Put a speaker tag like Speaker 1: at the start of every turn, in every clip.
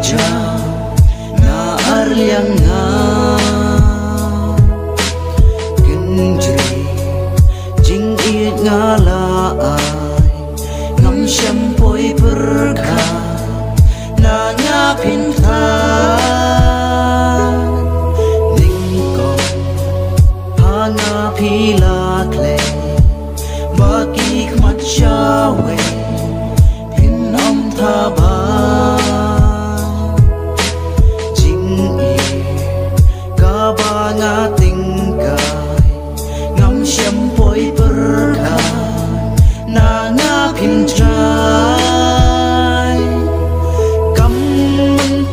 Speaker 1: cha na arliang nga kinjri jing it nga laay ngam siyam po'y perka na nga pinta ningkong hanga pilakle bakik matsyawe pinom taba jing i kaba nga tingkay ngam siyam po'y perka na nga pintray kam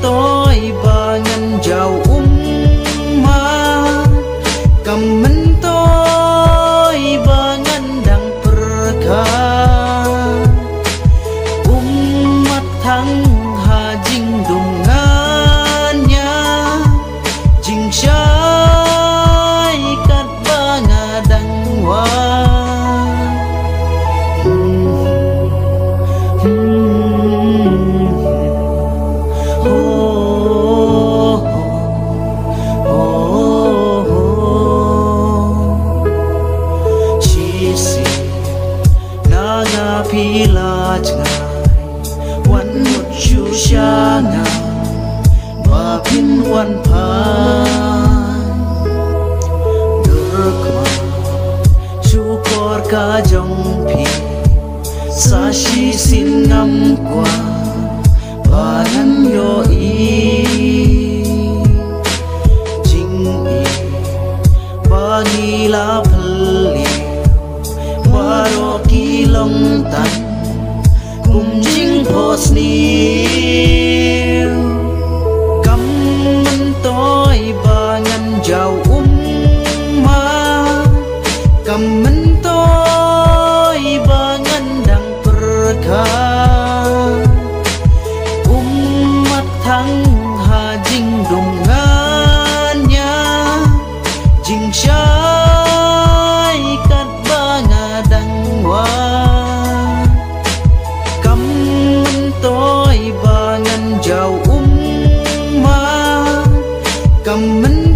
Speaker 1: toy bangan jaw umma kam toy bangan dang perka umat thang ha jing dungannya jing syai kat banga dang wa pila cngai wan mut chu sha nga ba pin wan phan durkma chu kor ka jong phi sa shi sin ngam kwa ba nan yo i jing i ba ni la phli waro ki long tan kum jing phos ni kam toy bangan jaw umma kam toy bangan dang perka umat thang ha jing dungannya jing syai kat banga dang wa kam toy bangan jaw umma kam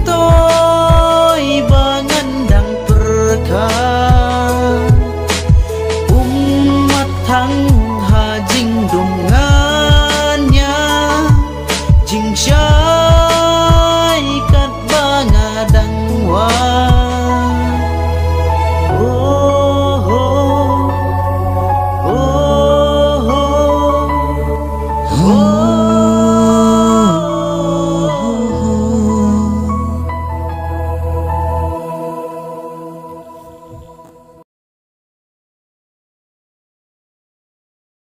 Speaker 1: toy bangan dang perka umat thang ha jing dung